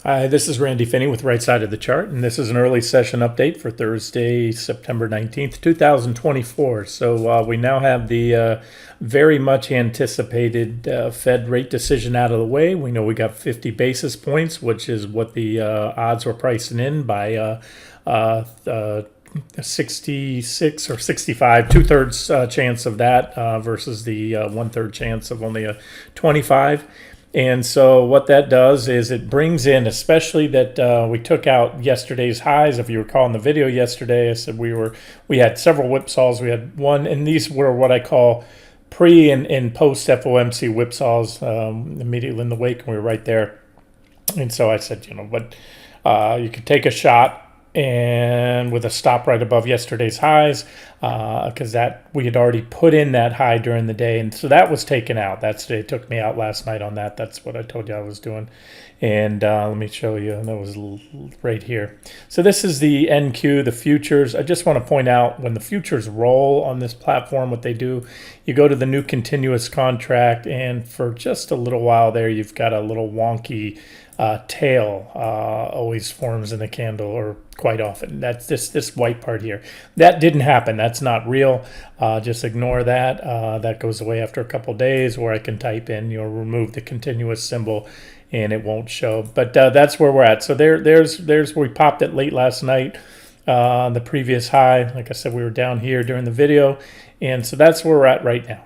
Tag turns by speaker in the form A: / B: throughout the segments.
A: Hi, this is Randy Finney with Right Side of the Chart, and this is an early session update for Thursday, September 19th, 2024. So we now have the very much anticipated Fed rate decision out of the way. We know we got 50 basis points, which is what the odds were pricing in by 66 or 65, two-thirds chance of that versus the one-third chance of only a 25. And so what that does is it brings in, especially that we took out yesterday's highs. If you recall in the video yesterday, I said we had several whipsaws. We had one, and these were what I call pre and post FOMC whipsaws immediately in the wake, and we were right there. And so I said, you could take a shot and with a stop right above yesterday's highs, because that we had already put in that high during the day, and so that was taken out. It took me out last night on that. That's what I told you I was doing. And let me show you. That was right here. So this is the NQ, the futures. I just want to point out when the futures roll on this platform, what they do, you go to the new continuous contract, and for just a little while there, you've got a little wonky tail always forms in the candle, or quite often. That's this white part here. That didn't happen. That's not real. Just ignore that. That goes away after a couple days, or I can type in, remove the continuous symbol, and it won't show. But that's where we're at. So there's where we popped it late last night. The previous high, like I said, we were down here during the video, and so that's where we're at right now.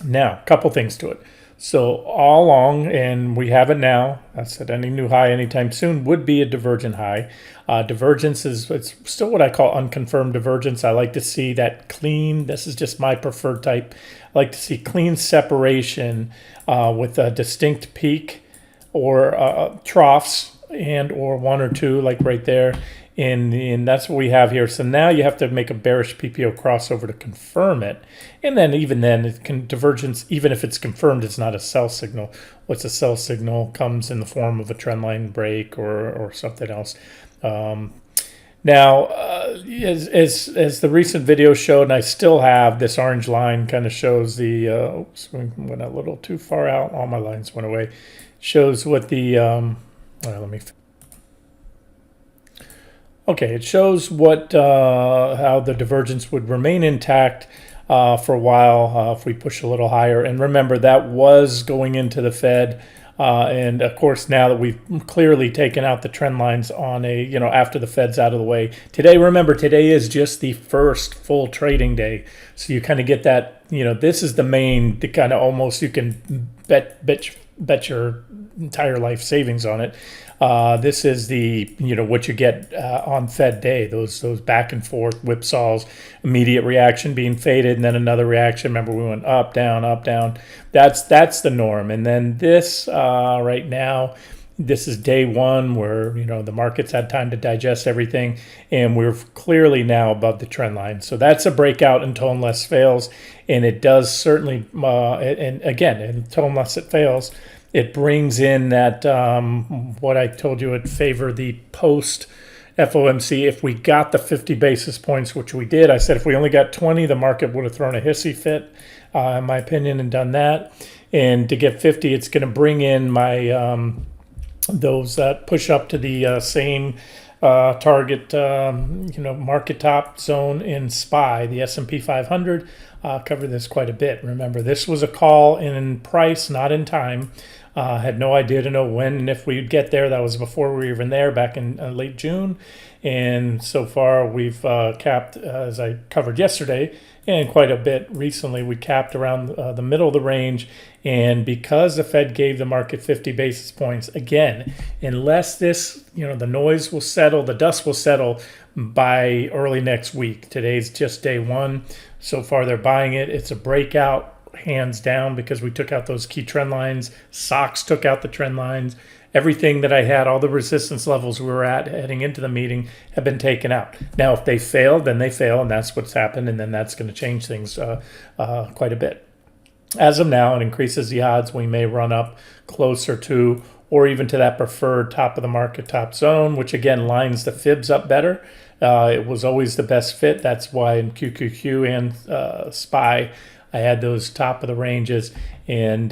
A: Now, a couple things to it. So all along, and we have it now, I said any new high anytime soon would be a divergent high. Divergence it's still what I call unconfirmed divergence. I like to see that clean. This is just my preferred type. I like to see clean separation with a distinct peak or troughs and or one or two, like right there. And that's what we have here. So now you have to make a bearish PPO crossover to confirm it. And then even then, divergence, even if it's confirmed, it's not a sell signal. What's a sell signal? Comes in the form of a trend line break or something else. Now, as the recent video showed, and I still have this orange line, kind of shows the, oops, went a little too far out. All my lines went away. Shows what the, okay, it shows what how the divergence would remain intact for a while if we push a little higher. And remember, that was going into the Fed. And of course, now that we've clearly taken out the trend lines on after the Fed's out of the way. Today, remember, today is just the first full trading day. So you kind of get that, this is the main, the kind of almost you can bet your entire life savings on it. This is the, what you get on Fed day, those back and forth whipsaws, immediate reaction being faded, and then another reaction. Remember, we went up, down, up, down. That's the norm. And then this right now, this is day one where, the markets had time to digest everything, and we're clearly now above the trend line. So that's a breakout until unless fails. And it does certainly, and again, until unless it fails, it brings in that, what I told you would favor the post FOMC. If we got the 50 basis points, which we did, I said if we only got 20, the market would have thrown a hissy fit, in my opinion, and done that. And to get 50, it's going to bring in my those that push up to the same target, market top zone in SPY, the S&P 500. Covered this quite a bit. Remember, this was a call in price, not in time. Had no idea to know when and if we'd get there. That was before we were even there, back in late June. And so far, we've capped, as I covered yesterday, and quite a bit recently, we capped around the middle of the range. And because the Fed gave the market 50 basis points, again, unless this, the noise will settle, the dust will settle by early next week. Today's just day one. So far, they're buying it. It's a breakout, hands down, because we took out those key trend lines. SOXX took out the trend lines. Everything that I had, all the resistance levels we were at heading into the meeting, have been taken out. Now, if they fail, then they fail, and that's what's happened, and then that's going to change things quite a bit. As of now, it increases the odds we may run up closer to or even to that preferred top of the market top zone, which again lines the fibs up better. It was always the best fit. That's why in QQQ and SPY, I had those top of the ranges. And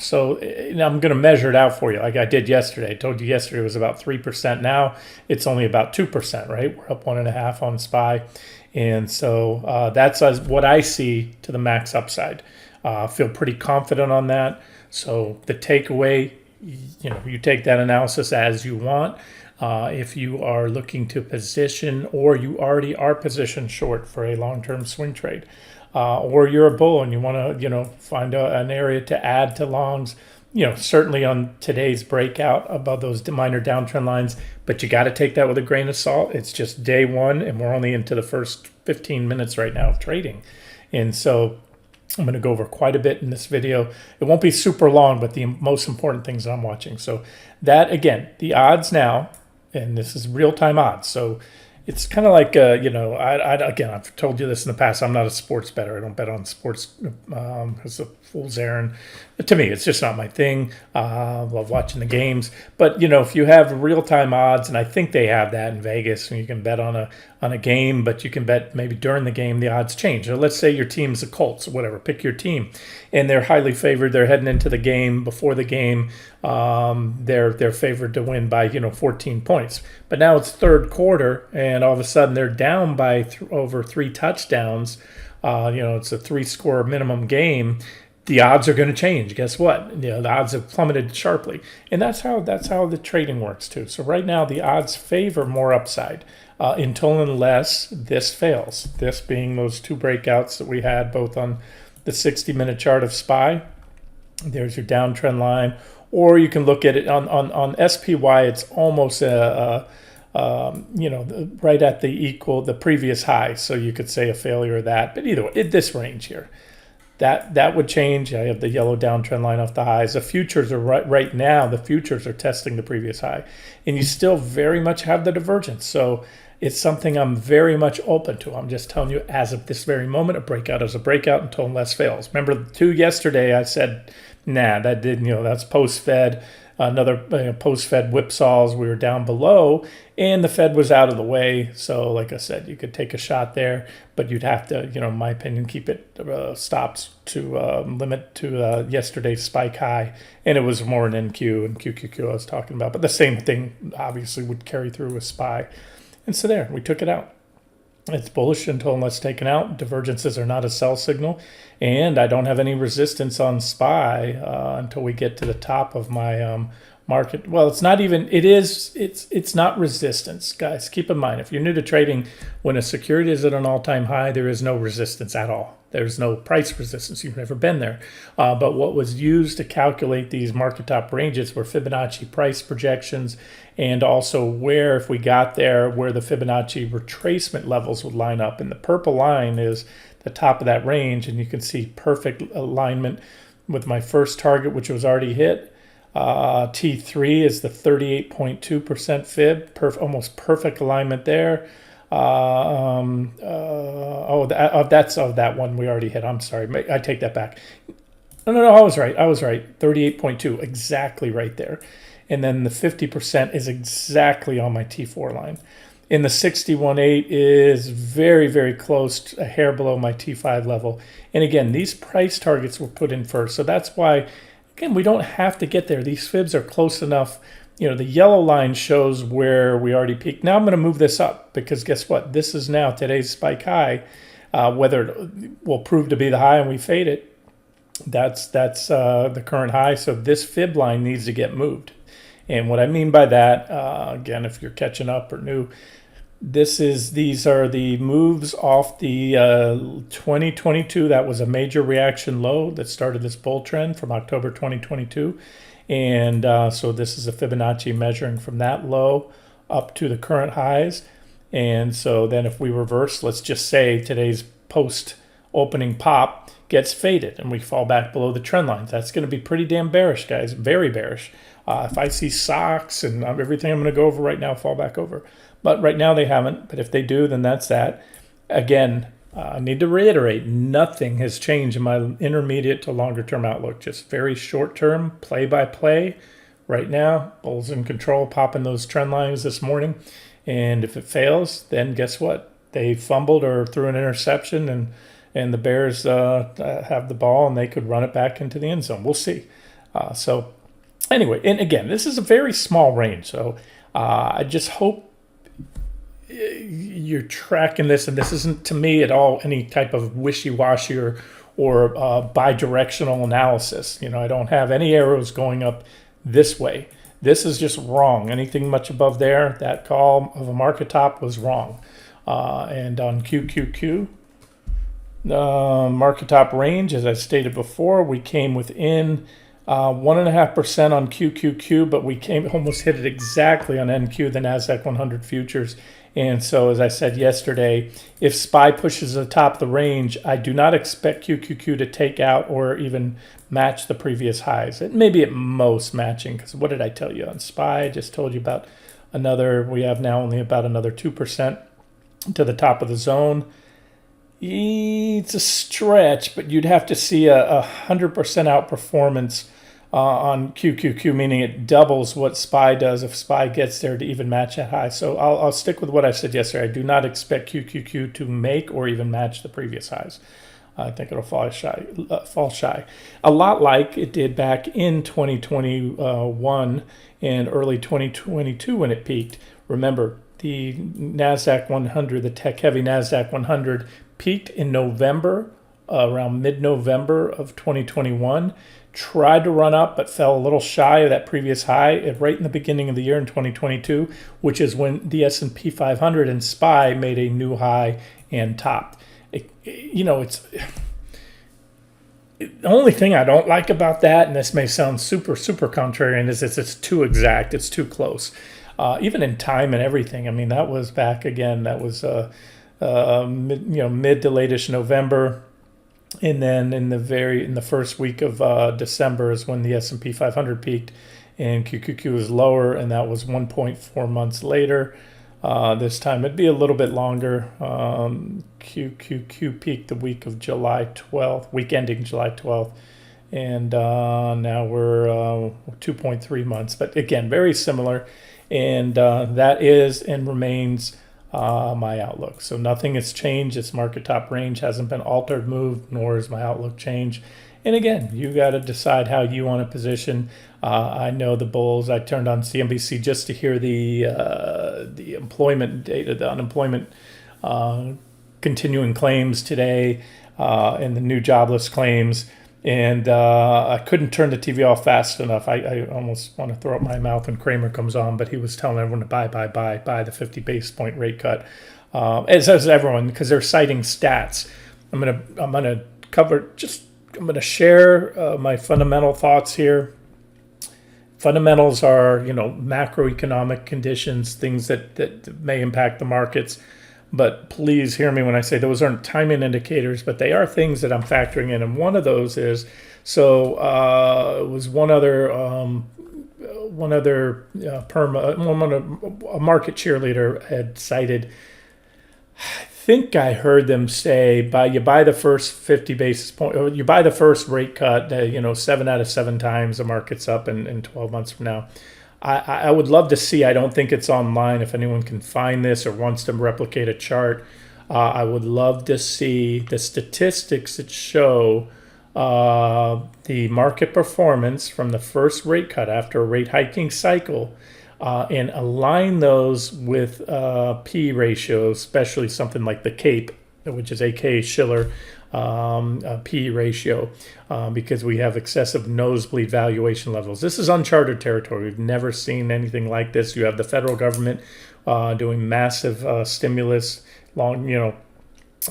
A: so I'm going to measure it out for you like I did yesterday. I told you yesterday it was about 3%. Now it's only about 2%, right? We're up 1.5 on SPY. And so that's what I see to the max upside. Feel pretty confident on that. So the takeaway, you take that analysis as you want. If you are looking to position, or you already are positioned short for a long-term swing trade, or you're a bull and you want to, find an area to add to longs, certainly on today's breakout above those minor downtrend lines, but you got to take that with a grain of salt. It's just day one, and we're only into the first 15 minutes right now of trading. And so I'm going to go over quite a bit in this video. It won't be super long, but the most important things I'm watching. So that, again, the odds now, and this is real-time odds. So it's kind of like, again, I've told you this in the past. I'm not a sports bettor. I don't bet on sports. It's a fool's errand. But to me, it's just not my thing. I love watching the games. But, if you have real-time odds, and I think they have that in Vegas, and you can bet on a game, but you can bet maybe during the game the odds change. So let's say your team's the Colts or whatever. Pick your team. And they're highly favored. They're heading into the game. Before the game, they're favored to win by 14 points. But now it's third quarter, and all of a sudden they're down by over 3 touchdowns. It's a 3-score minimum game. The odds are going to change. Guess what? The odds have plummeted sharply, and that's how the trading works too. So right now the odds favor more upside until unless this fails. This being those 2 breakouts that we had both on the 60-minute chart of SPY. There's your downtrend line, or you can look at it on SPY. It's almost right at the previous high. So you could say a failure of that. But either way, this range here, that would change. I have the yellow downtrend line off the highs. The futures are right now. The futures are testing the previous high, and you still very much have the divergence. So it's something I'm very much open to. I'm just telling you, as of this very moment, a breakout is a breakout until unless fails. Remember the 2 yesterday, I said, nah, that didn't, that's post-Fed, another post-Fed whipsaws. We were down below, and the Fed was out of the way. So like I said, you could take a shot there, but you'd have to, in my opinion, keep it stops to limit to yesterday's spike high. And it was more an NQ and QQQ I was talking about. But the same thing obviously would carry through with SPY. And so there, we took it out. It's bullish until unless taken out. Divergences are not a sell signal. And I don't have any resistance on SPY until we get to the top of my market. Well, it's not even, it's not resistance, guys. Keep in mind, if you're new to trading, when a security is at an all-time high, there is no resistance at all. There's no price resistance. You've never been there. But what was used to calculate these market top ranges were Fibonacci price projections, and also where, if we got there, where the Fibonacci retracement levels would line up. And the purple line is the top of that range, and you can see perfect alignment with my first target, which was already hit. T3 is the 38.2% fib, almost perfect alignment there. That's that one we already hit. I'm sorry, I take that back. No, I was right. 38.2, exactly right there. And then the 50% is exactly on my T4 line. And the 61.8 is very, very close, a hair below my T5 level. And again, these price targets were put in first. So that's why, again, we don't have to get there. These fibs are close enough. The yellow line shows where we already peaked. Now I'm going to move this up because guess what? This is now today's spike high. Whether it will prove to be the high and we fade it, that's the current high. So this fib line needs to get moved. And what I mean by that, again, if you're catching up or new, these are the moves off the 2022. That was a major reaction low that started this bull trend from October 2022. And so this is a Fibonacci measuring from that low up to the current highs. And so then if we reverse, let's just say today's post opening pop gets faded and we fall back below the trend lines. That's going to be pretty damn bearish, guys, very bearish. If I see SOXX and everything I'm going to go over right now fall back over. But right now they haven't. But if they do, then that's that. Again, I need to reiterate, nothing has changed in my intermediate to longer term outlook. Just very short term, play by play. Right now, bulls in control, popping those trend lines this morning. And if it fails, then guess what? They fumbled or threw an interception, and and the Bears have the ball and they could run it back into the end zone. We'll see. So anyway, and again, this is a very small range. So I just hope you're tracking this, and this isn't to me at all any type of wishy-washy or bi-directional analysis. I don't have any arrows going up this way. This is just wrong. Anything much above there, that call of a market top was wrong. And on QQQ, market top range, as I stated before, we came within 1.5% on QQQ, but we almost hit it exactly on NQ, the NASDAQ 100 futures. And so, as I said yesterday, if SPY pushes the top of the range, I do not expect QQQ to take out or even match the previous highs. It may be at most matching, because what did I tell you on SPY? I just told you about we have now only about another 2% to the top of the zone. It's a stretch, but you'd have to see a 100% outperformance on QQQ, meaning it doubles what SPY does if SPY gets there to even match that high. So I'll stick with what I said yesterday. I do not expect QQQ to make or even match the previous highs. I think it'll fall shy. A lot like it did back in 2021 and early 2022 when it peaked. Remember, the NASDAQ 100, the tech-heavy NASDAQ 100, peaked in November, around mid-November of 2021. Tried to run up, but fell a little shy of that previous high right in the beginning of the year in 2022, which is when the S&P 500 and SPY made a new high and topped. It's the only thing I don't like about that, and this may sound super, super contrarian, is it's too exact. It's too close. Even in time and everything. I mean, that was back again. That was mid to late-ish November. And then in the first week of December is when the S&P 500 peaked and QQQ was lower, and that was 1.4 months later. This time it'd be a little bit longer. QQQ peaked the week of July 12th, week ending July 12th. And now we're 2.3 months. But again, very similar. And that is and remains my outlook. So nothing has changed. Its market top range hasn't been altered, moved, nor has my outlook changed. And again, you got to decide how you want to position. I know the bulls. I turned on CNBC just to hear the employment data, the unemployment continuing claims today, and the new jobless claims. And I couldn't turn the TV off fast enough. I almost want to throw up my mouth when Kramer comes on, but he was telling everyone to buy the 50 basis point rate cut. As does everyone, because they're citing stats. I'm gonna share my fundamental thoughts here. Fundamentals are, macroeconomic conditions, things that may impact the markets. But please hear me when I say those aren't timing indicators, but they are things that I'm factoring in. And one of those is, it was a market cheerleader had cited, I think I heard them say, you buy the first 50 basis point, or you buy the first rate cut, 7 out of 7 times the market's up in 12 months from now. I would love to see, I don't think it's online, if anyone can find this or wants to replicate a chart. I would love to see the statistics that show the market performance from the first rate cut after a rate hiking cycle, and align those with P ratios, especially something like the CAPE, which is AK Schiller P ratio, because we have excessive nosebleed valuation levels. This is uncharted territory. We've never seen anything like this. You have the federal government doing massive stimulus to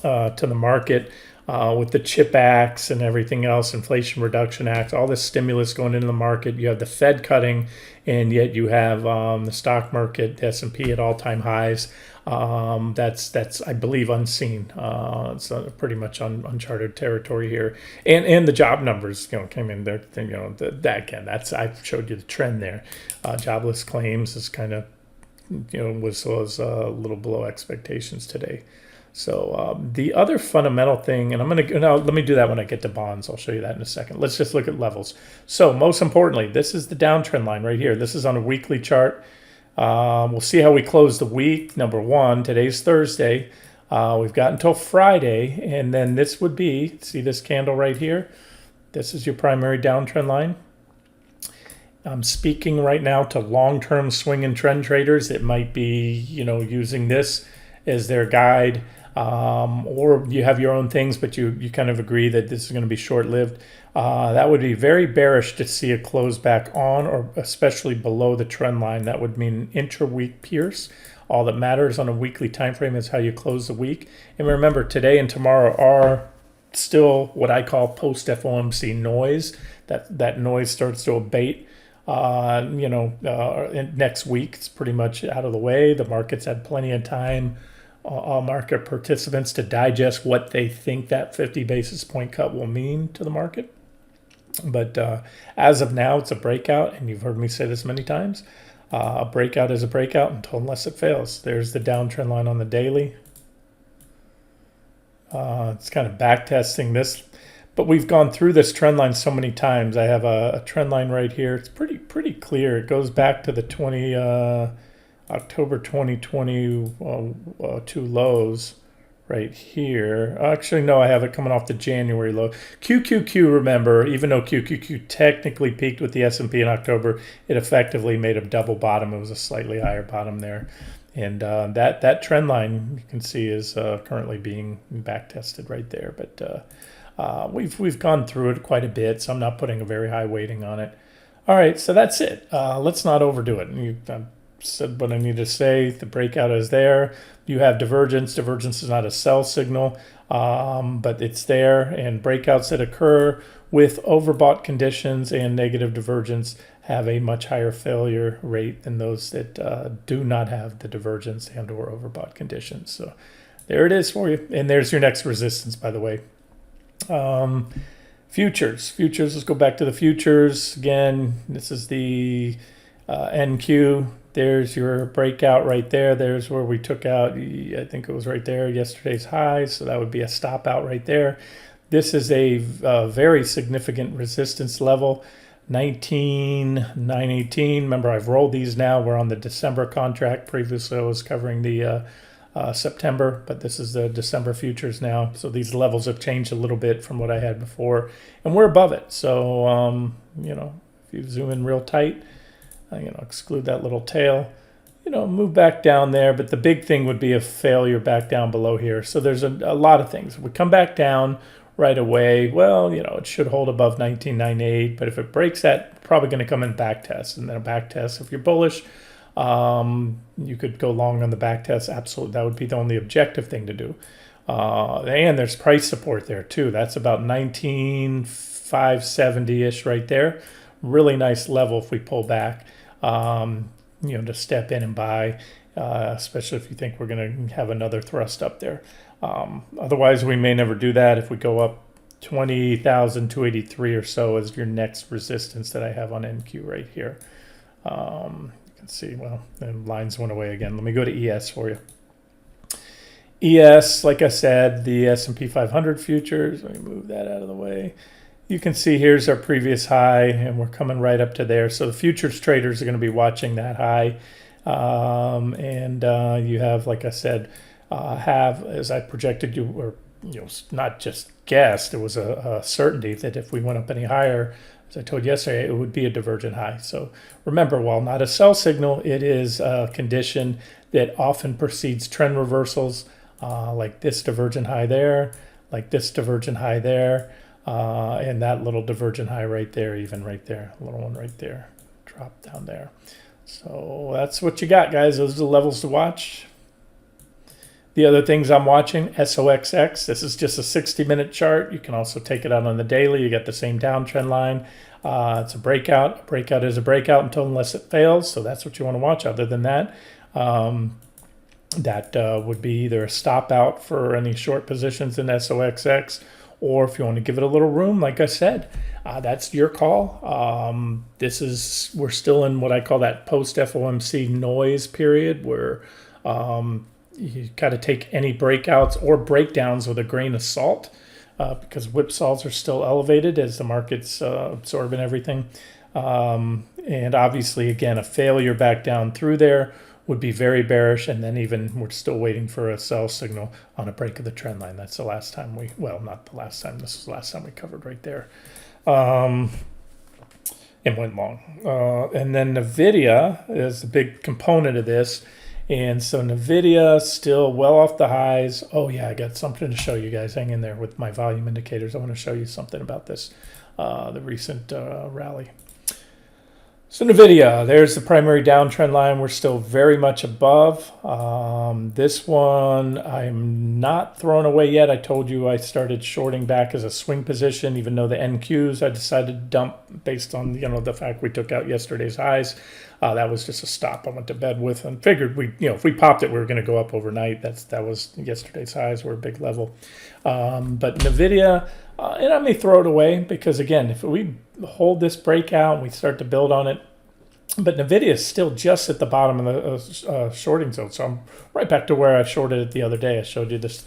A: the market with the CHIP Acts and everything else, Inflation Reduction Act, all this stimulus going into the market. You have the Fed cutting, and yet you have the stock market, the S&P at all-time highs. That's I believe unseen. It's pretty much uncharted territory here, and the job numbers came in there. I showed you the trend there. Jobless claims is kind of was a little below expectations today. So the other fundamental thing, and let me do that when I get to bonds. I'll show you that in a second. Let's just look at levels. So most importantly, this is the downtrend line right here. This is on a weekly chart. We'll see how we close the week. Number one, today's Thursday. We've got until Friday, and then this would be, see this candle right here? This is your primary downtrend line. I'm speaking right now to long-term swing and trend traders. It might be, using this as their guide, or you have your own things, but you kind of agree that this is going to be short-lived. That would be very bearish to see a close back on, or especially below the trend line. That would mean intra-week pierce. All that matters on a weekly time frame is how you close the week. And remember, today and tomorrow are still what I call post-FOMC noise. That noise starts to abate. Next week it's pretty much out of the way. The market's had plenty of time, all market participants, to digest what they think that 50 basis point cut will mean to the market. But as of now, it's a breakout, and you've heard me say this many times. A breakout is a breakout unless it fails. There's the downtrend line on the daily. It's kind of back testing this. But we've gone through this trend line so many times. I have a trend line right here. It's pretty clear. It goes back to the October 2022 lows right here. Actually, no, I have it coming off the January low. QQQ, remember, even though QQQ technically peaked with the S&P in October, it effectively made a double bottom. It was a slightly higher bottom there. And that trend line, you can see, is currently being back tested right there. But we've gone through it quite a bit, so I'm not putting a very high weighting on it. All right, so that's it. Let's not overdo it. I've said what I need to say. The breakout is there. You have divergence. Divergence is not a sell signal, but it's there. And breakouts that occur with overbought conditions and negative divergence have a much higher failure rate than those that do not have the divergence and or overbought conditions. So there it is for you. And there's your next resistance, by the way. Futures, let's go back to the futures again. This is the NQ. There's your breakout right there. There's where we took out, I think it was right there, yesterday's high. So that would be a stop out right there. This is a very significant resistance level, 19,918. Remember, I've rolled these now. We're on the December contract. Previously, I was covering the September, but this is the December futures now. So these levels have changed a little bit from what I had before, and we're above it. So, if you zoom in real tight, exclude that little tail, move back down there. But the big thing would be a failure back down below here. So there's a lot of things. If we come back down right away, well, it should hold above 1998. But if it breaks that, probably going to come in back test, and then a back test. If you're bullish, you could go long on the back test. Absolutely, that would be the only objective thing to do. And there's price support there too. That's about 19,570-ish right there. Really nice level if we pull back, to step in and buy, especially if you think we're going to have another thrust up there. Otherwise, we may never do that. If we go up 20,283 or so as your next resistance that I have on NQ right here. See, well, the lines went away again. Let me go to ES for you. ES, like I said, the S&P 500 futures. Let me move that out of the way. You can see here's our previous high, and we're coming right up to there. So the futures traders are going to be watching that high. You have, like I said, as I projected you, or not just guessed, it was a certainty that if we went up any higher, as I told you yesterday, it would be a divergent high. So remember, while not a sell signal, it is a condition that often precedes trend reversals, like this divergent high there, like this divergent high there, and that little divergent high right there, even right there, a little one right there, drop down there. So that's what you got, guys. Those are the levels to watch. The other things I'm watching, SOXX. This is just a 60-minute chart. You can also take it out on the daily. You get the same downtrend line. It's a breakout. A breakout is a breakout unless it fails. So that's what you want to watch. Other than that, that would be either a stop out for any short positions in SOXX, or if you want to give it a little room, like I said, that's your call. We're still in what I call that post-FOMC noise period, where you got to take any breakouts or breakdowns with a grain of salt, because whipsaws are still elevated as the market's absorbing everything. And obviously, again, a failure back down through there would be very bearish, and then even we're still waiting for a sell signal on a break of the trend line. That's the last time not the last time, this was the last time we covered right there. It went long. And then NVIDIA is the big component of this. And so NVIDIA still well off the highs. Oh yeah, I got something to show you guys. Hang in there with my volume indicators. I want to show you something about this, the recent rally. So NVIDIA, there's the primary downtrend line. We're still very much above. This one I'm not throwing away yet. I told you I started shorting back as a swing position, even though the NQs I decided to dump based on the fact we took out yesterday's highs. That was just a stop I went to bed with and figured if we popped it, we were going to go up overnight. That was yesterday's highs were a big level. But NVIDIA, and I may throw it away because again, if we hold this breakout and we start to build on it, but NVIDIA is still just at the bottom of the shorting zone. So I'm right back to where I shorted it the other day. I showed you this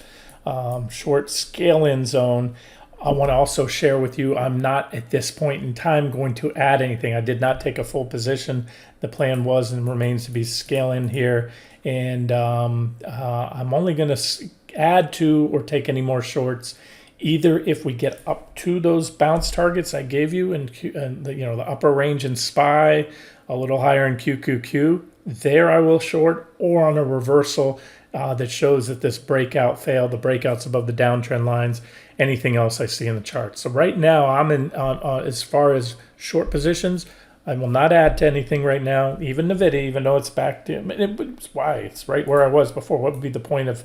A: short scale-in zone. I want to also share with you, I'm not at this point in time going to add anything. I did not take a full position. The plan was and remains to be scale in here. And I'm only going to add to or take any more shorts either if we get up to those bounce targets I gave you and the upper range in SPY, a little higher in QQQ, there I will short, or on a reversal that shows that this breakout failed, the breakouts above the downtrend lines, anything else I see in the chart. So right now I'm in as far as short positions, I will not add to anything right now, even NVIDIA, even though it's back to, it's right where I was before. What would be the point of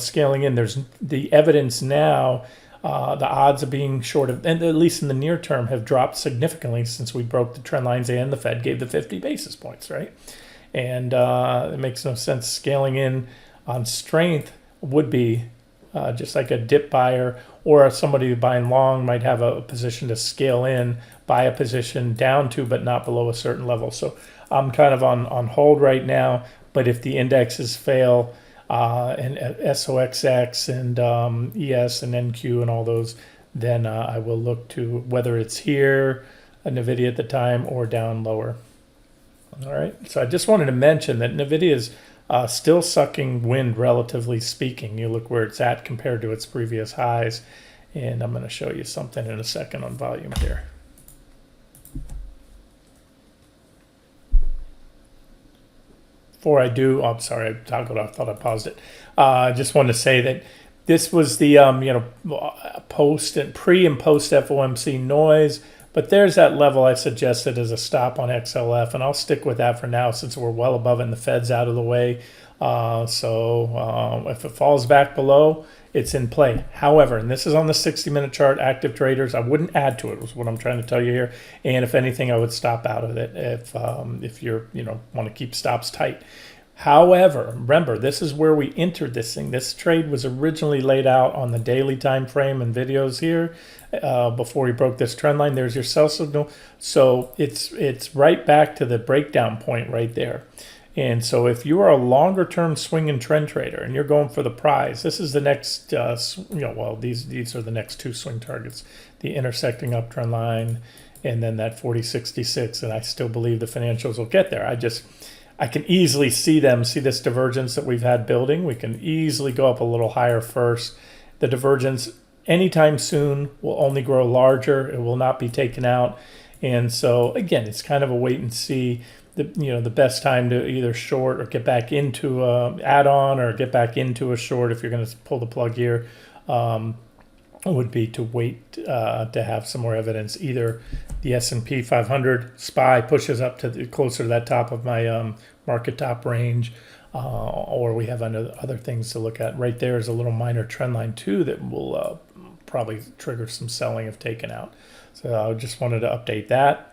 A: scaling in? There's the evidence now. The odds of being short, and at least in the near term, have dropped significantly since we broke the trend lines and the Fed gave the 50 basis points, right? And it makes no sense. Scaling in on strength would be just like a dip buyer, or somebody buying long might have a position to scale in, buy a position down to, but not below a certain level. So I'm kind of on hold right now, but if the indexes fail, and SOXX and ES and NQ and all those, then I will look to whether it's here, a NVIDIA at the time, or down lower. All right, so I just wanted to mention that NVIDIA is still sucking wind, relatively speaking. You look where it's at compared to its previous highs, and I'm going to show you something in a second on volume here. Before I do, I'm sorry, I toggled off, thought I paused it. I just wanted to say that this was the post and pre and post FOMC noise, but there's that level I suggested as a stop on XLF, and I'll stick with that for now since we're well above it and the Fed's out of the way. So if it falls back below, it's in play. However, and this is on the 60-minute chart, active traders, I wouldn't add to it, was what I'm trying to tell you here. And if anything, I would stop out of it if you're want to keep stops tight. However, remember, this is where we entered this thing. This trade was originally laid out on the daily time frame and videos here before we broke this trend line. There's your sell signal. So it's right back to the breakdown point right there. And so if you are a longer term swing and trend trader and you're going for the prize, this is the next, these are the next two swing targets, the intersecting uptrend line and then that 4066. And I still believe the financials will get there. I can easily see this divergence that we've had building. We can easily go up a little higher first. The divergence anytime soon will only grow larger. It will not be taken out. And so again, it's kind of a wait and see. The best time to either short or get back into a add-on or get back into a short if you're going to pull the plug here would be to wait to have some more evidence. Either the S&P 500 SPY pushes up to closer to that top of my market top range, or we have other things to look at. Right there is a little minor trend line too that will probably trigger some selling if taken out. So I just wanted to update that.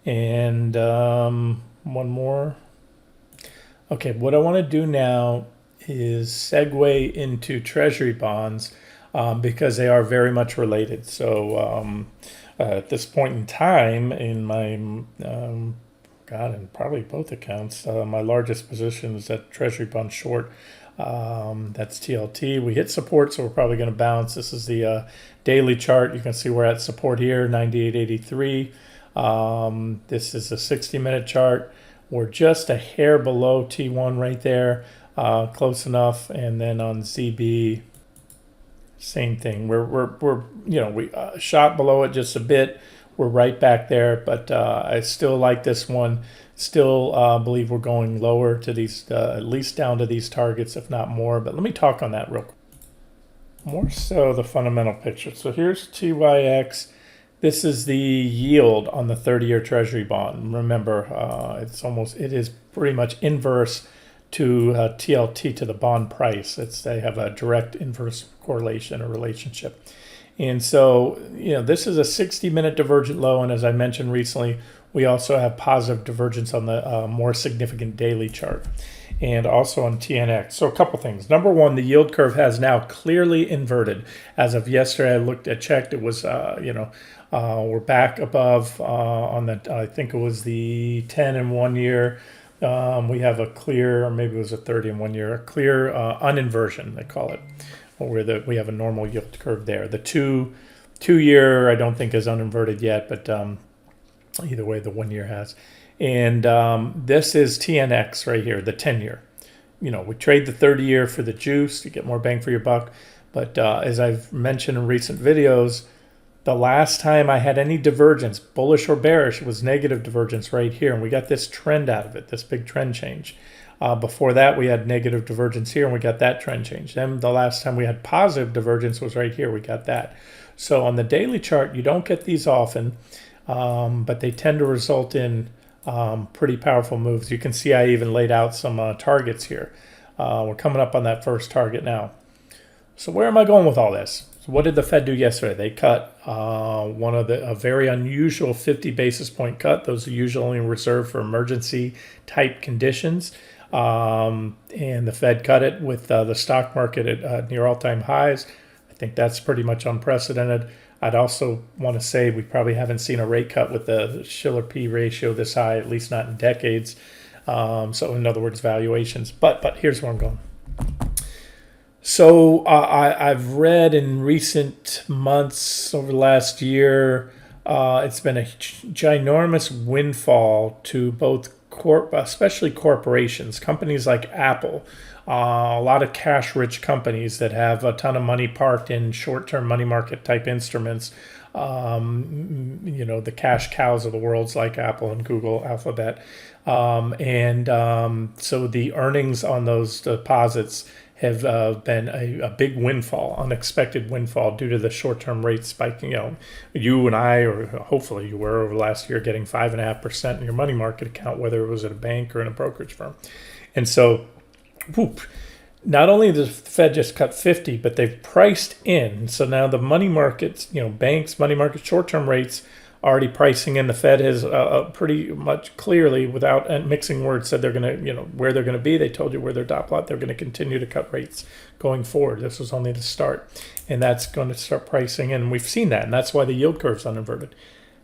A: And one more. Okay, what I want to do now is segue into Treasury bonds because they are very much related. So at this point in time in my, in probably both accounts, my largest position is at Treasury bond short. That's TLT. We hit support, so we're probably going to bounce. This is the daily chart. You can see we're at support here, 98.83. This is a 60-minute chart. We're just a hair below T1 right there, close enough. And then on ZB, same thing. We're we shot below it just a bit. We're right back there, but I still like this one. Still believe we're going lower to these, at least down to these targets, if not more. But let me talk on that real quick. More so the fundamental picture. So here's TYX. This is the yield on the 30-year Treasury bond. Remember, it is pretty much inverse to TLT, to the bond price. They have a direct inverse correlation or relationship. And so, this is a 60-minute divergent low. And as I mentioned recently, we also have positive divergence on the more significant daily chart and also on TNX. So a couple things. Number one, the yield curve has now clearly inverted. As of yesterday, I checked, it was, we're back above on the, I think it was the 10 and 1 year. We have a clear, or maybe it was a 30 and 1 year, a clear uninversion, they call it, where we have a normal yield curve there. The two year, I don't think is uninverted yet, but either way, the 1 year has. And this is TNX right here, the 10 year. We trade the 30 year for the juice to get more bang for your buck. But as I've mentioned in recent videos, the last time I had any divergence, bullish or bearish, was negative divergence right here. And we got this trend out of it, this big trend change. Before that, we had negative divergence here, and we got that trend change. Then the last time we had positive divergence was right here. We got that. So on the daily chart, you don't get these often, but they tend to result in pretty powerful moves. You can see I even laid out some targets here. We're coming up on that first target now. So where am I going with all this? So what did the Fed do yesterday? They cut a very unusual 50 basis point cut. Those are usually reserved for emergency type conditions. And the Fed cut it with the stock market at near all-time highs. I think that's pretty much unprecedented. I'd also want to say we probably haven't seen a rate cut with the Shiller P ratio this high, at least not in decades. So in other words, valuations. But here's where I'm going. So I've read in recent months, over the last year, it's been a ginormous windfall to both especially corporations, companies like Apple, a lot of cash-rich companies that have a ton of money parked in short-term money market type instruments. The cash cows of the world's like Apple and Google, Alphabet. So the earnings on those deposits have been a big windfall, unexpected windfall due to the short-term rate spike. You and I, or hopefully you were over the last year, getting 5.5% in your money market account, whether it was at a bank or in a brokerage firm. And so, not only does the Fed just cut 50, but they've priced in. So now the money markets, banks, money market, short-term rates already pricing in. The Fed has pretty much clearly, without mixing words, said they're going to, where they're going to be. They told you where their dot plot. They're going to continue to cut rates going forward. This was only the start, and that's going to start pricing in. And we've seen that, and that's why the yield curve's uninverted.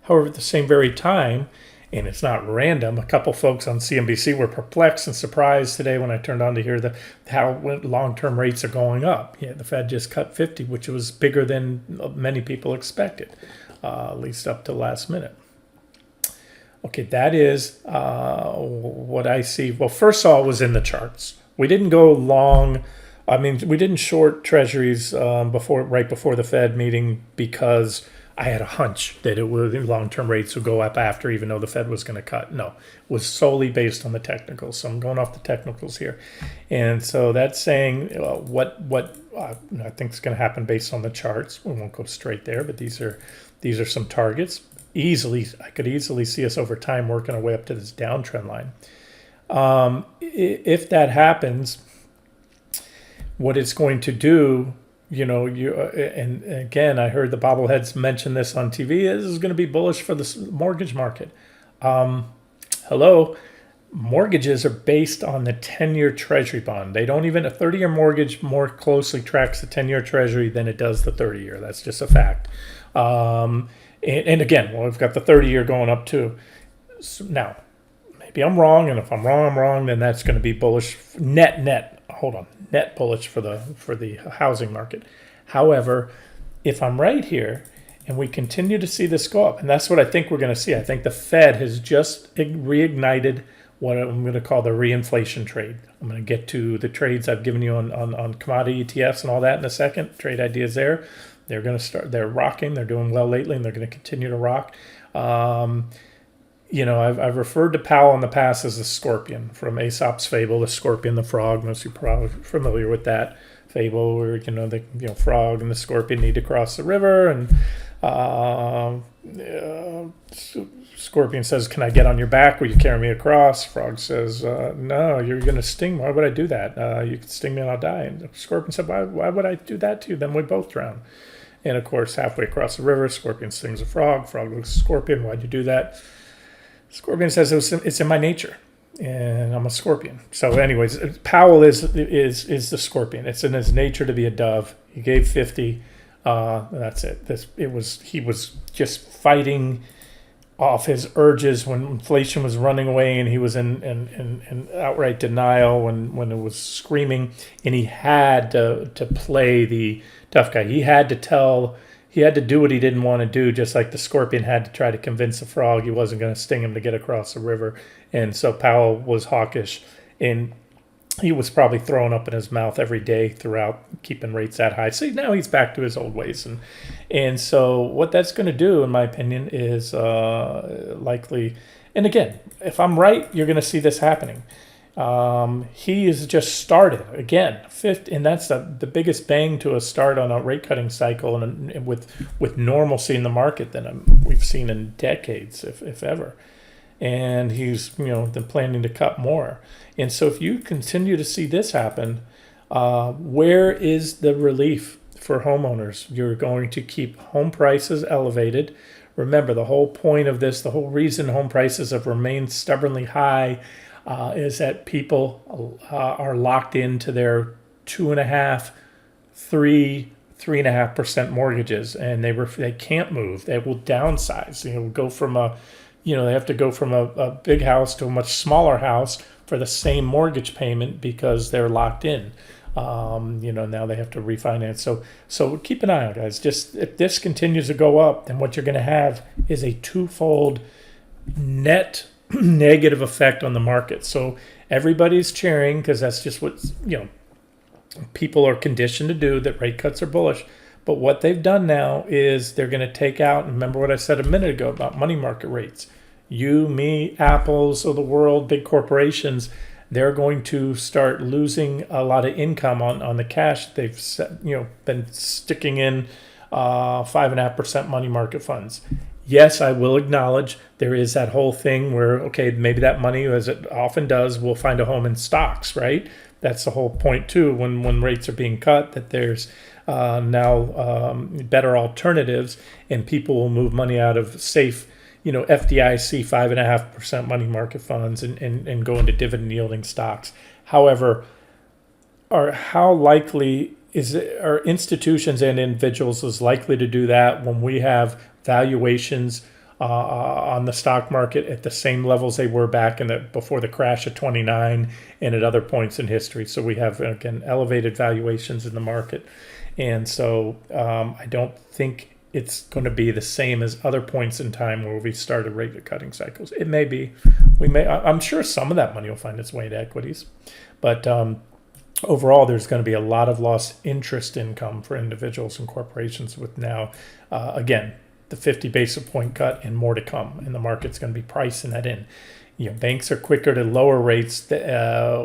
A: However, at the same very time, and it's not random, a couple folks on CNBC were perplexed and surprised today when I turned on to hear how long-term rates are going up. Yeah, the Fed just cut 50, which was bigger than many people expected. At least up to last minute. Okay, that is what I see. Well, first of all, it was in the charts. We didn't go long. We didn't short treasuries right before the Fed meeting because I had a hunch that long-term rates would go up after, even though the Fed was going to cut. No, it was solely based on the technicals. So I'm going off the technicals here. And so that's saying what I think is going to happen based on the charts. We won't go straight there, but these are some targets. I could easily see us over time working our way up to this downtrend line. If that happens, what it's going to do, and again, I heard the bobbleheads mention this on TV, this is going to be bullish for the mortgage market. Hello, mortgages are based on the 10-year Treasury bond. They don't even, a 30-year mortgage more closely tracks the 10-year Treasury than it does the 30-year. That's just a fact. And again, we've got the 30-year going up too. So now, maybe I'm wrong, and if I'm wrong, then that's going to be bullish net bullish for the housing market. However, if I'm right here and we continue to see this go up, and that's what I think we're going to see. I think the Fed has just reignited what I'm going to call the reinflation trade. I'm going to get to the trades I've given you on commodity ETFs and all that in a second. Trade ideas there. They're going to start. They're rocking. They're doing well lately, and they're going to continue to rock. I've referred to Powell in the past as the scorpion from Aesop's fable, the scorpion, the frog. Most of you are probably familiar with that fable, where the frog and the scorpion need to cross the river, and Scorpion says, "Can I get on your back? Will you carry me across?" Frog says, "No, you're going to sting me. Why would I do that? You could sting me and I'll die." And the Scorpion said, "Why would I do that to you? Then we both drown." And of course, halfway across the river, Scorpion stings a frog. Frog looks at Scorpion, "Why'd you do that?" Scorpion says, "It's in my nature, and I'm a scorpion." So, anyways, Powell is the scorpion. It's in his nature to be a dove. He gave 50. That's it. He was just fighting off his urges when inflation was running away, and he was in outright denial when it was screaming, and he had to play the tough guy. He had to do what he didn't want to do, just like the scorpion had to try to convince the frog he wasn't going to sting him to get across the river. And so Powell was hawkish, and he was probably throwing up in his mouth every day throughout, keeping rates that high. So now he's back to his old ways. And so what that's going to do, in my opinion, is likely, and again, if I'm right, you're going to see this happening. He has just started again, and that's the biggest bang to a start on a rate cutting cycle, and with normalcy in the market than we've seen in decades, if ever. And he's been planning to cut more. And so if you continue to see this happen, where is the relief for homeowners? You're going to keep home prices elevated. Remember, the whole point of this, the whole reason home prices have remained stubbornly high, is that people are locked into their 2.5%, 3.5% mortgages, and they can't move. They will downsize. Go from they have to go from a big house to a much smaller house for the same mortgage payment because they're locked in. Now they have to refinance. So keep an eye on it, guys. Just if this continues to go up, then what you're going to have is a twofold net negative effect on the market. So everybody's cheering because that's just what people are conditioned to do, that rate cuts are bullish. But what they've done now is they're going to take out, and remember what I said a minute ago about money market rates. You, me, Apples of the world, big corporations, they're going to start losing a lot of income on the cash they've been sticking in 5.5% money market funds. Yes, I will acknowledge there is that whole thing where, okay, maybe that money, as it often does, will find a home in stocks, right? That's the whole point too. When rates are being cut, that there's now better alternatives, and people will move money out of safe, FDIC 5.5% money market funds and go into dividend yielding stocks. However, how likely are institutions and individuals as likely to do that when we have valuations on the stock market at the same levels they were back before the crash of 29 and at other points in history? So we have, again, elevated valuations in the market. And so I don't think it's going to be the same as other points in time where we started rate cutting cycles. It may be. I'm sure some of that money will find its way into equities. But overall, there's going to be a lot of lost interest income for individuals and corporations with now, again, the 50 basis point cut and more to come. And the market's going to be pricing that in. Banks are quicker to lower rates. They're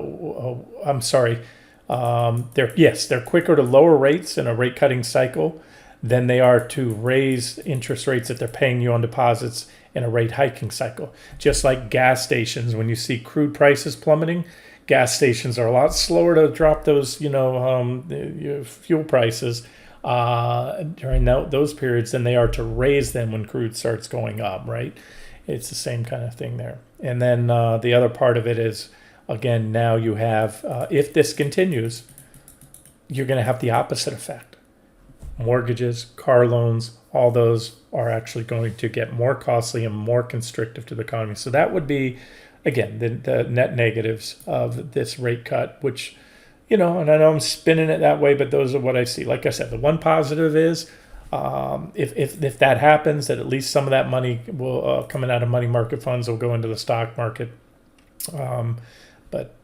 A: quicker to lower rates in a rate cutting cycle than they are to raise interest rates that they're paying you on deposits in a rate hiking cycle. Just like gas stations, when you see crude prices plummeting, gas stations are a lot slower to drop those, fuel prices during those periods than they are to raise them when crude starts going up, right? It's the same kind of thing there. And then the other part of it is, again, now you have, if this continues, you're going to have the opposite effect. Mortgages, car loans, all those are actually going to get more costly and more constrictive to the economy. So that would be, again, the net negatives of this rate cut, which, and I know I'm spinning it that way, but those are what I see. Like I said, the one positive is if that happens, that at least some of that money will coming out of money market funds will go into the stock market. But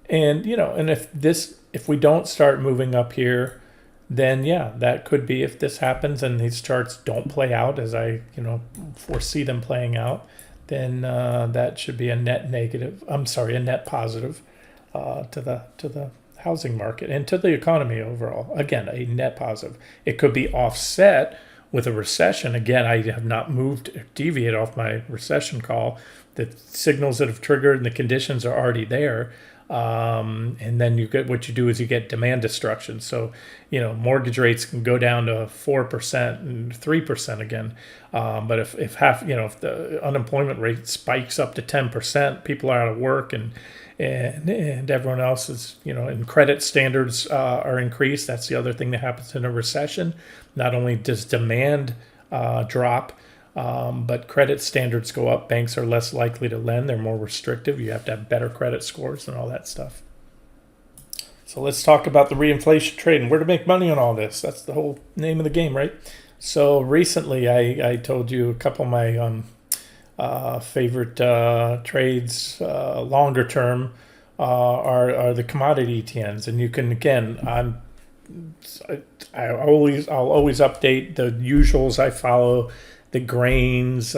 A: and and if we don't start moving up here, then yeah, that could be, if this happens and these charts don't play out as I foresee them playing out, then that should be a net negative. I'm sorry, a net positive to the housing market and to the economy overall. Again, a net positive. It could be offset with a recession. Again, I have not moved, deviate off my recession call. The signals that have triggered and the conditions are already there. And then what you do is you get demand destruction. So, mortgage rates can go down to 4% and 3% again. But if the unemployment rate spikes up to 10%, people are out of work and everyone else is, and credit standards are increased. That's the other thing that happens in a recession. Not only does demand drop, but credit standards go up. Banks are less likely to lend. They're more restrictive. You have to have better credit scores and all that stuff. So let's talk about the reinflation trade and where to make money on all this. That's the whole name of the game, right? So recently I told you a couple of my favorite trades, longer term, are the commodity ETNs. And you can, again, I'll always update the usuals I follow: the grains,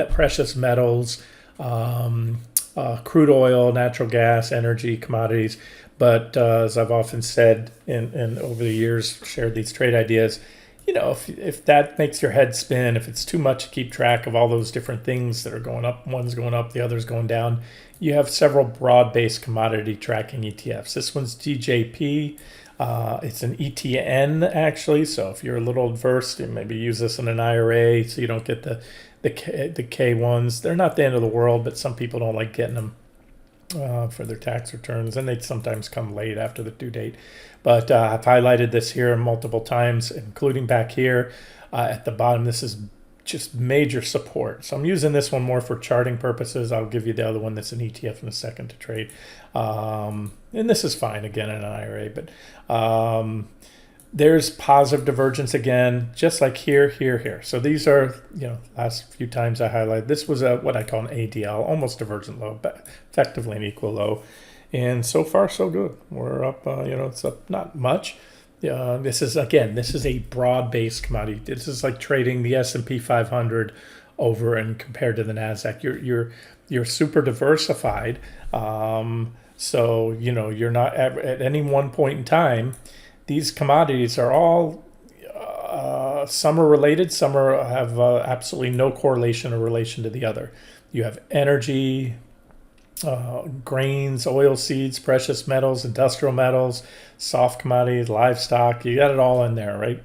A: precious metals, crude oil, natural gas, energy, commodities. But as I've often said, and over the years shared these trade ideas, if that makes your head spin, if it's too much to keep track of all those different things that are going up, one's going up, the other's going down, you have several broad-based commodity tracking ETFs. This one's DJP. It's an ETN actually, so if you're a little adverse, maybe use this in an IRA so you don't get the K ones. They're not the end of the world, but some people don't like getting them for their tax returns, and they sometimes come late after the due date. But I've highlighted this here multiple times, including back here at the bottom. This is just major support. So I'm using this one more for charting purposes. I'll give you the other one that's an ETF in a second to trade. And this is fine, again, in an IRA. But there's positive divergence again, just like here. So these are, last few times I highlighted, this was what I call an ADL, almost divergent low, but effectively an equal low. And so far, so good. We're up, it's up not much. This is a broad-based commodity. This is like trading the S&P 500 over and compared to the Nasdaq. You're super diversified. So you're not at any one point in time. These commodities are all some are related, some have absolutely no correlation or relation to the other. You have energy, grains, oil seeds, precious metals, industrial metals, soft commodities, livestock. You got it all in there, right?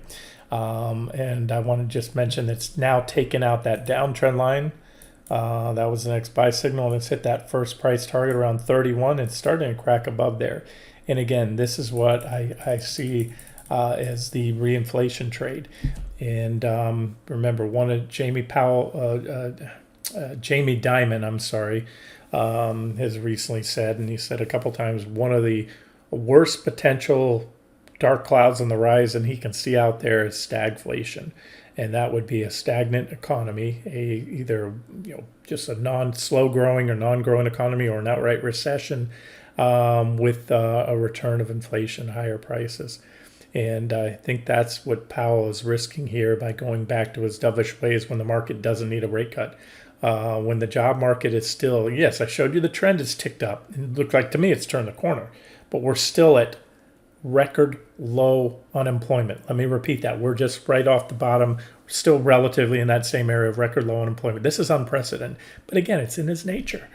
A: And I want to just mention it's now taken out that downtrend line. That was the next buy signal, and it's hit that first price target around 31. It's starting to crack above there. And again, this is what I see as the reinflation trade. And remember, one of Jamie Dimon, has recently said, and he said a couple times, one of the worst potential dark clouds on the horizon he can see out there is stagflation. And that would be a stagnant economy, either just a slow growing or non-growing economy, or an outright recession with a return of inflation, higher prices. And I think that's what Powell is risking here by going back to his dovish ways when the market doesn't need a rate cut. When the job market is still, yes, I showed you the trend has ticked up. It looked like to me it's turned the corner, but we're still at record low unemployment. Let me repeat that. We're just right off the bottom, still relatively in that same area of record low unemployment. This is unprecedented, but again, it's in his nature.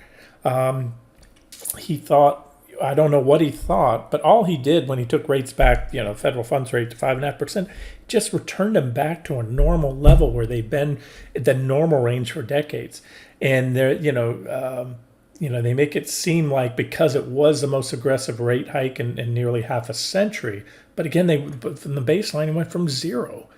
A: He thought, I don't know what he thought, but all he did when he took rates back, federal funds rate to 5.5%, just returned them back to a normal level where they've been at the normal range for decades. And they're, they make it seem like because it was the most aggressive rate hike in nearly half a century, but again, from the baseline, it went from zero.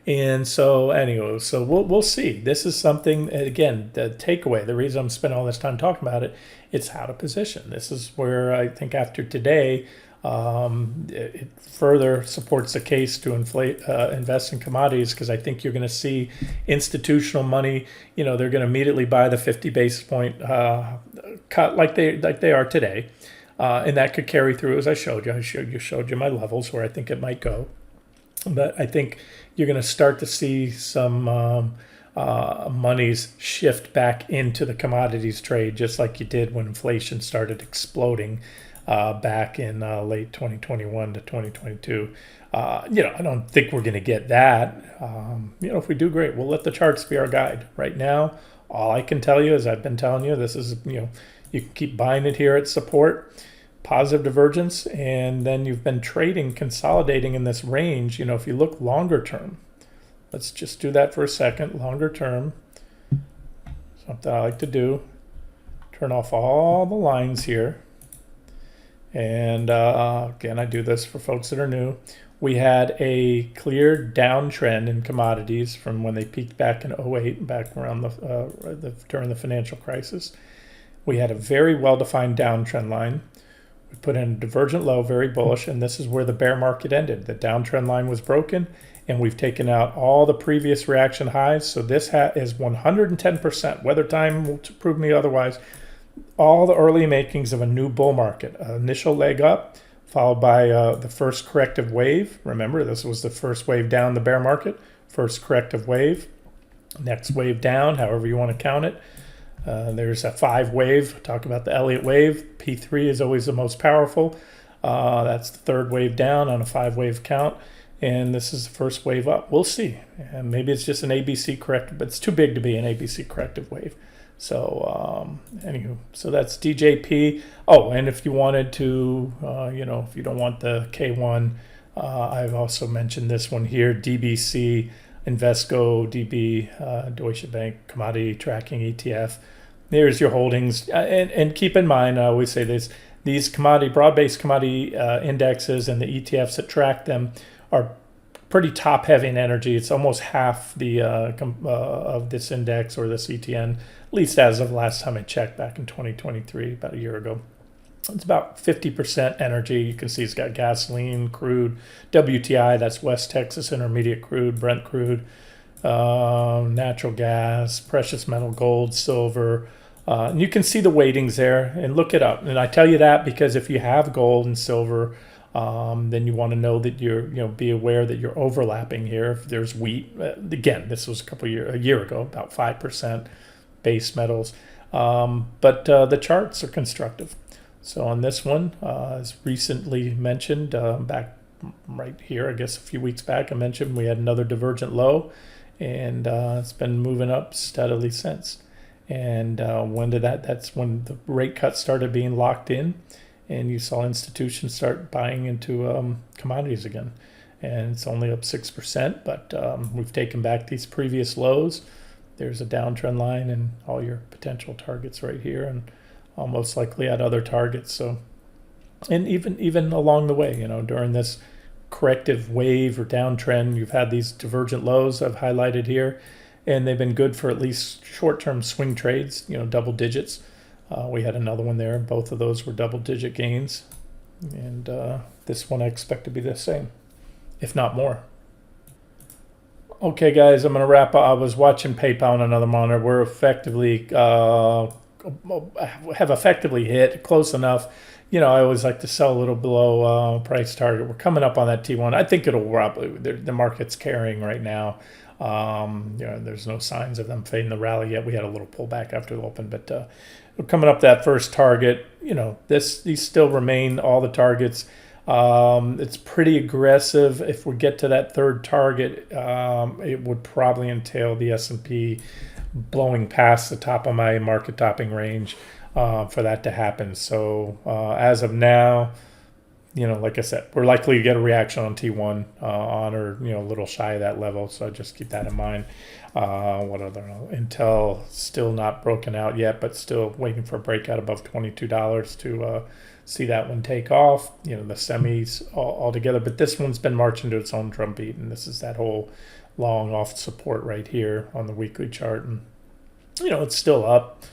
A: And so anyway, so we'll see. This is something, again, the takeaway, the reason I'm spending all this time talking about it, it's how to position. This is where I think after today, It further supports the case to invest in commodities, because I think you're going to see institutional money. They're going to immediately buy the 50 basis point cut like they are today, and that could carry through, as I showed you. I showed you my levels where I think it might go, but I think you're going to start to see some monies shift back into the commodities trade, just like you did when inflation started exploding back in late 2021 to 2022. I don't think we're going to get that. If we do, great. We'll let the charts be our guide. Right now, all I can tell you is I've been telling you, this is, you can keep buying it here at support, positive divergence, and then you've been trading, consolidating in this range. If you look longer term, let's just do that for a second. Longer term, something I like to do, turn off all the lines here. And again, I do this for folks that are new. We had a clear downtrend in commodities from when they peaked back in '08, back around during the financial crisis. We had a very well-defined downtrend line. We put in a divergent low, very bullish, and this is where the bear market ended. The downtrend line was broken, and we've taken out all the previous reaction highs. So this is 110%. Weather time will prove me otherwise. All the early makings of a new bull market. Initial leg up, followed by the first corrective wave. Remember, this was the first wave down the bear market. First corrective wave. Next wave down, however you want to count it. There's a 5 wave. Talk about the Elliott wave. P3 is always the most powerful. That's the 3rd wave down on a 5 wave count. And this is the first wave up. We'll see. And maybe it's just an ABC corrective, but it's too big to be an ABC corrective wave. So anywho, so that's DJP. Oh, and if you wanted to, if you don't want the K1, I've also mentioned this one here, DBC, Invesco, DB, Deutsche Bank, Commodity Tracking ETF. There's your holdings. And keep in mind, I always say this, these broad-based commodity indexes and the ETFs that track them are pretty top-heavy in energy. It's almost half the of this index or this ETN, at least as of last time I checked back in 2023, about a year ago. It's about 50% energy. You can see it's got gasoline, crude, WTI, that's West Texas Intermediate crude, Brent crude, natural gas, precious metal, gold, silver. And you can see the weightings there and look it up. And I tell you that because if you have gold and silver, then you want to know that be aware that you're overlapping here. If there's wheat, again, this was a year ago, about 5% base metals. But the charts are constructive. So on this one, as recently mentioned, back right here, I guess a few weeks back, I mentioned we had another divergent low, and it's been moving up steadily since. And when did that? That's when the rate cut started being locked in, and you saw institutions start buying into commodities again. And it's only up 6%, but we've taken back these previous lows. There's a downtrend line and all your potential targets right here, and most likely at other targets. So, and even along the way, during this corrective wave or downtrend, you've had these divergent lows I've highlighted here, and they've been good for at least short-term swing trades, double digits. We had another one there. Both of those were double-digit gains. And this one I expect to be the same, if not more. Okay, guys, I'm going to wrap up. I was watching PayPal on another monitor. We're effectively, have effectively hit close enough. I always like to sell a little below price target. We're coming up on that T1. I think it'll probably, the market's carrying right now. There's no signs of them fading the rally yet. We had a little pullback after the open, but we're coming up that first target. These still remain all the targets. It's pretty aggressive. If we get to that third target, it would probably entail the S&P blowing past the top of my market topping range for that to happen. So as of now, like I said, we're likely to get a reaction on T1 on or a little shy of that level. So just keep that in mind. What other? Intel still not broken out yet, but still waiting for a breakout above $22 to see that one take off. The semis all together, but this one's been marching to its own drumbeat, and this is that whole long off support right here on the weekly chart, and it's still up.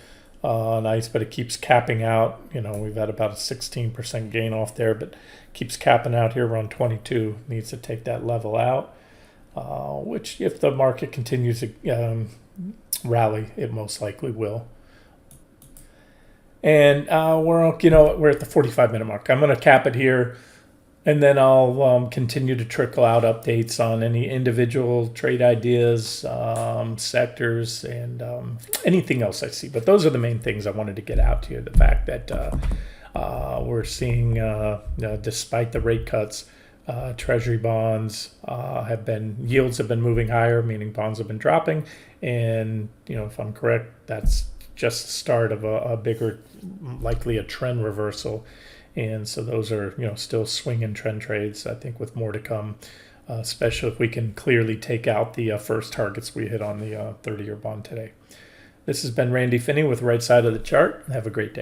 A: nice, but it keeps capping out. We've had about a 16% gain off there, but keeps capping out here around 22. Needs to take that level out, which if the market continues to rally, it most likely will. And we're at the 45-minute mark. I'm going to cap it here, and then I'll continue to trickle out updates on any individual trade ideas, sectors, and anything else I see. But those are the main things I wanted to get out to you. The fact that we're seeing, despite the rate cuts, Treasury bonds yields have been moving higher, meaning bonds have been dropping. And, if I'm correct, that's just the start of a bigger, likely a trend reversal. And so those are, still swinging trend trades, I think, with more to come, especially if we can clearly take out the first targets we hit on the 30-year bond today. This has been Randy Finney with Right Side of the Chart. Have a great day.